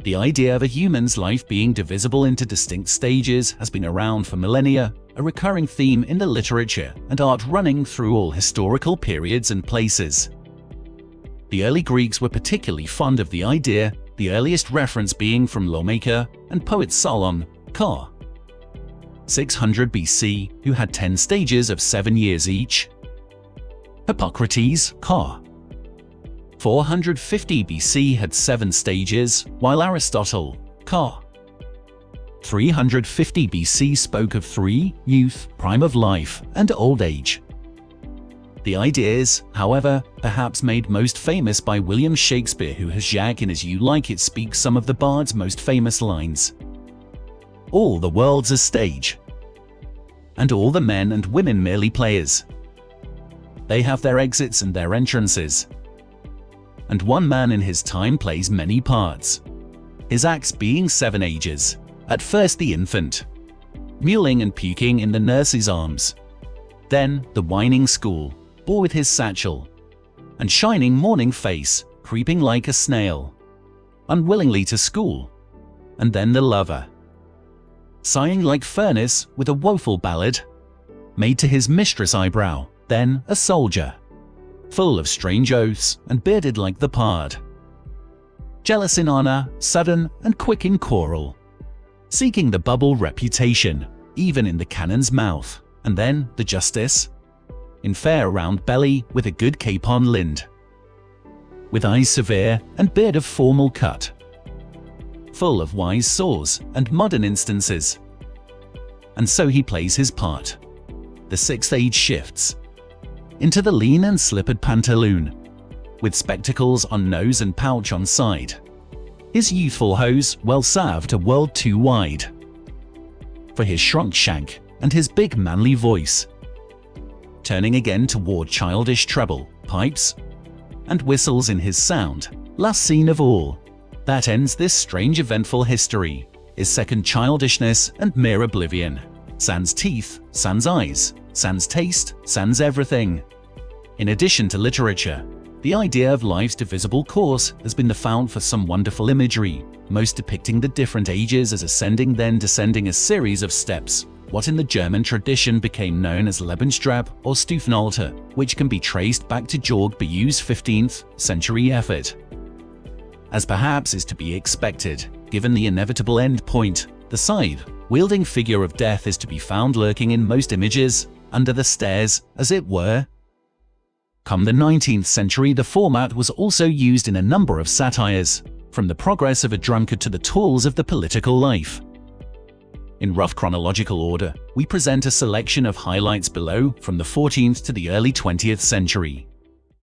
The idea of a human's life being divisible into distinct stages has been around for millennia, a recurring theme in the literature and art running through all historical periods and places. The early Greeks were particularly fond of the idea, the earliest reference being from lawmaker and poet Solon, ca. 600 BC, who had 10 stages of 7 years each. Hippocrates, ca. 450 BC had 7 stages, while Aristotle, ca. 350 BC spoke of 3, youth, prime of life, and old age. The idea is, however, perhaps made most famous by William Shakespeare, who has Jack in As You Like It speaks some of the bard's most famous lines. All the world's a stage, and all the men and women merely players. They have their exits and their entrances, and one man in his time plays many parts, his acts being 7 ages. At first the infant, mewling and puking in the nurse's arms, then the whining school, bore with his satchel, and shining morning face, creeping like a snail, unwillingly to school, and then the lover, sighing like furnace with a woeful ballad, made to his mistress' eyebrow, then a soldier, full of strange oaths and bearded like the pard, jealous in honor, sudden and quick in quarrel, seeking the bubble reputation, even in the cannon's mouth, and then the justice, in fair round belly with a good capon lind, with eyes severe and beard of formal cut, full of wise saws and modern instances. And so he plays his part. The 6th age shifts into the lean and slippered pantaloon, with spectacles on nose and pouch on side, his youthful hose well salved a world too wide for his shrunk shank and his big manly voice, turning again toward childish treble, pipes, and whistles in his sound. Last scene of all that ends this strange eventful history is second childishness and mere oblivion. Sans teeth, sans eyes, sans taste, sans everything. In addition to literature, the idea of life's divisible course has been the fount for some wonderful imagery, most depicting the different ages as ascending then descending a series of steps, what in the German tradition became known as Lebensstrab or Stufenalter, which can be traced back to Georg Bayeu's 15th century effort. As perhaps is to be expected, given the inevitable end point, the scythe-wielding figure of death is to be found lurking in most images, under the stairs, as it were. Come the 19th century, the format was also used in a number of satires, from the progress of a drunkard to the tools of the political life. In rough chronological order, we present a selection of highlights below from the 14th to the early 20th century.